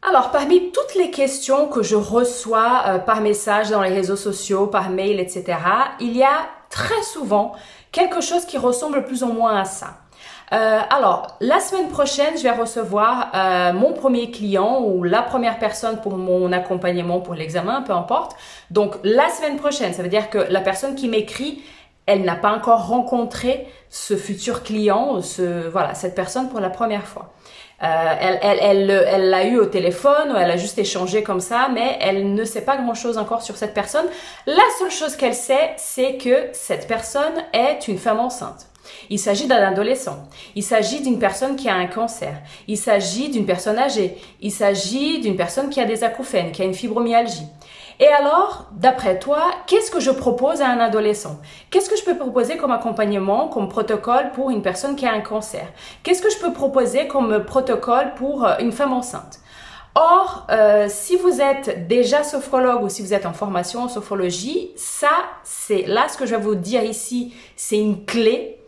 Alors, parmi toutes les questions que je reçois par message dans les réseaux sociaux, par mail, etc., il y a très souvent quelque chose qui ressemble plus ou moins à ça. Alors, la semaine prochaine, je vais recevoir mon premier client ou la première personne pour mon accompagnement pour l'examen, peu importe. Donc, la semaine prochaine, ça veut dire que la personne qui m'écrit, elle n'a pas encore rencontré ce futur client, voilà, cette personne pour la première fois. Elle l'a eu au téléphone, ou elle a juste échangé comme ça, mais elle ne sait pas grand-chose encore sur cette personne. La seule chose qu'elle sait, c'est que cette personne est une femme enceinte. Il s'agit d'un adolescent. Il s'agit d'une personne qui a un cancer. Il s'agit d'une personne âgée. Il s'agit d'une personne qui a des acouphènes, qui a une fibromyalgie. Et alors, d'après toi, qu'est-ce que je propose à un adolescent? Qu'est-ce que je peux proposer comme accompagnement, comme protocole pour une personne qui a un cancer? Qu'est-ce que je peux proposer comme protocole pour une femme enceinte? Or, si vous êtes déjà sophrologue ou si vous êtes en formation en sophrologie, ça, c'est là ce que je vais vous dire ici, c'est une clé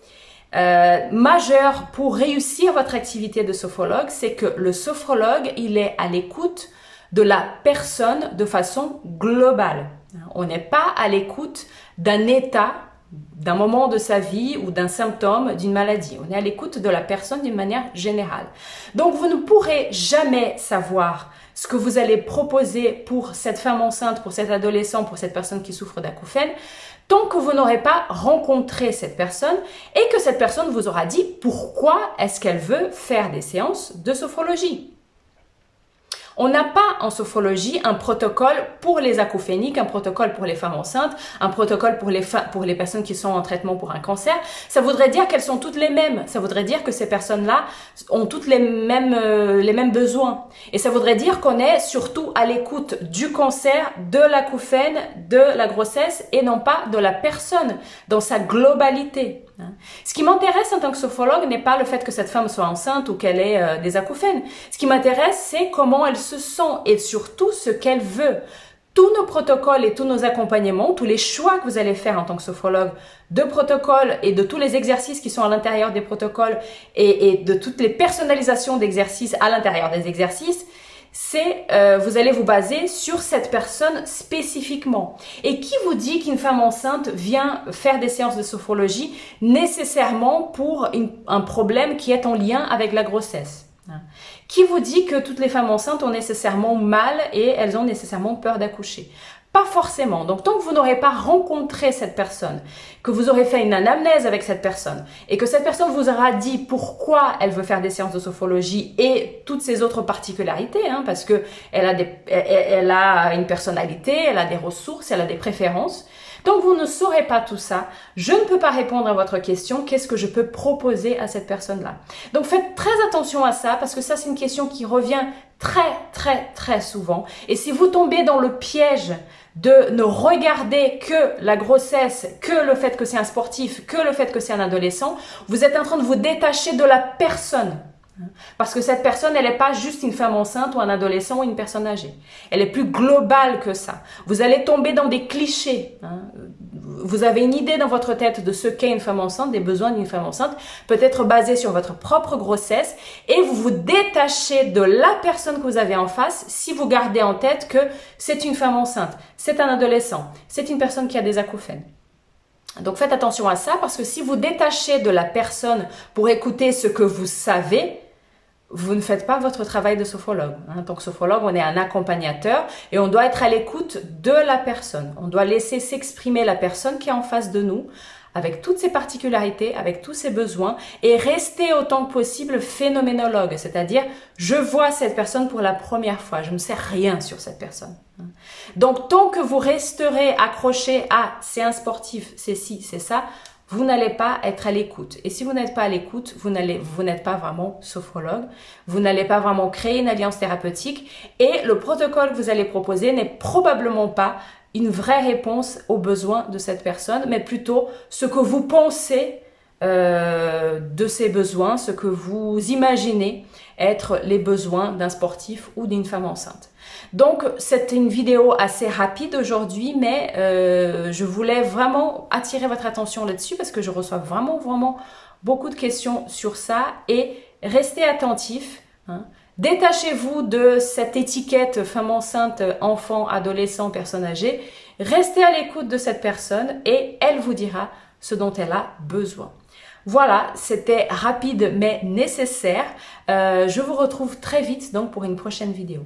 majeure pour réussir votre activité de sophrologue, c'est que le sophrologue, il est à l'écoute de la personne de façon globale. On n'est pas à l'écoute d'un état, d'un moment de sa vie ou d'un symptôme, d'une maladie. On est à l'écoute de la personne d'une manière générale. Donc, vous ne pourrez jamais savoir ce que vous allez proposer pour cette femme enceinte, pour cet adolescent, pour cette personne qui souffre d'acouphènes, tant que vous n'aurez pas rencontré cette personne et que cette personne vous aura dit pourquoi est-ce qu'elle veut faire des séances de sophrologie. On n'a pas en sophrologie un protocole pour les acouphéniques, un protocole pour les femmes enceintes, un protocole pour les personnes qui sont en traitement pour un cancer. Ça voudrait dire qu'elles sont toutes les mêmes. Ça voudrait dire que ces personnes-là ont toutes les mêmes besoins. Et ça voudrait dire qu'on est surtout à l'écoute du cancer, de l'acouphène, de la grossesse et non pas de la personne dans sa globalité. Ce qui m'intéresse en tant que sophrologue n'est pas le fait que cette femme soit enceinte ou qu'elle ait des acouphènes. Ce qui m'intéresse, c'est comment elle se sent et surtout ce qu'elle veut. Tous nos protocoles et tous nos accompagnements, tous les choix que vous allez faire en tant que sophrologue de protocoles et de tous les exercices qui sont à l'intérieur des protocoles et de toutes les personnalisations d'exercices à l'intérieur des exercices, c'est vous allez vous baser sur cette personne spécifiquement. Et qui vous dit qu'une femme enceinte vient faire des séances de sophrologie nécessairement pour un problème qui est en lien avec la grossesse? Qui vous dit que toutes les femmes enceintes ont nécessairement mal et elles ont nécessairement peur d'accoucher? Pas forcément. Donc, tant que vous n'aurez pas rencontré cette personne, que vous aurez fait une anamnèse avec cette personne et que cette personne vous aura dit pourquoi elle veut faire des séances de sophrologie et toutes ses autres particularités, parce que elle a une personnalité, elle a des ressources, elle a des préférences. Donc, vous ne saurez pas tout ça. Je ne peux pas répondre à votre question. Qu'est-ce que je peux proposer à cette personne-là? Donc, faites très attention à ça parce que ça, c'est une question qui revient très souvent. Et si vous tombez dans le piège de ne regarder que la grossesse, que le fait que c'est un sportif, que le fait que c'est un adolescent, vous êtes en train de vous détacher de la personne. Parce que cette personne, elle n'est pas juste une femme enceinte ou un adolescent ou une personne âgée. Elle est plus globale que ça. Vous allez tomber dans des clichés. Vous avez une idée dans votre tête de ce qu'est une femme enceinte, des besoins d'une femme enceinte, peut-être basée sur votre propre grossesse, et vous vous détachez de la personne que vous avez en face si vous gardez en tête que c'est une femme enceinte, c'est un adolescent, c'est une personne qui a des acouphènes. Donc faites attention à ça parce que si vous détachez de la personne pour écouter ce que vous savez, vous ne faites pas votre travail de sophrologue. En tant que sophrologue, on est un accompagnateur et on doit être à l'écoute de la personne. On doit laisser s'exprimer la personne qui est en face de nous avec toutes ses particularités, avec tous ses besoins et rester autant que possible phénoménologue. C'est-à-dire, je vois cette personne pour la première fois. Je ne sais rien sur cette personne. Donc, tant que vous resterez accroché à c'est un sportif, c'est ci, c'est ça, vous n'allez pas être à l'écoute. Et si vous n'êtes pas à l'écoute, vous n'êtes pas vraiment sophrologue. Vous n'allez pas vraiment créer une alliance thérapeutique. Et le protocole que vous allez proposer n'est probablement pas une vraie réponse aux besoins de cette personne, mais plutôt ce que vous pensez de ces besoins, ce que vous imaginez être les besoins d'un sportif ou d'une femme enceinte. Donc, c'était une vidéo assez rapide aujourd'hui, mais je voulais vraiment attirer votre attention là-dessus parce que je reçois vraiment beaucoup de questions sur ça et restez attentifs. Détachez-vous de cette étiquette femme enceinte, enfant, adolescent, personne âgée. Restez à l'écoute de cette personne et elle vous dira ce dont elle a besoin. Voilà, c'était rapide mais nécessaire. Je vous retrouve très vite donc pour une prochaine vidéo.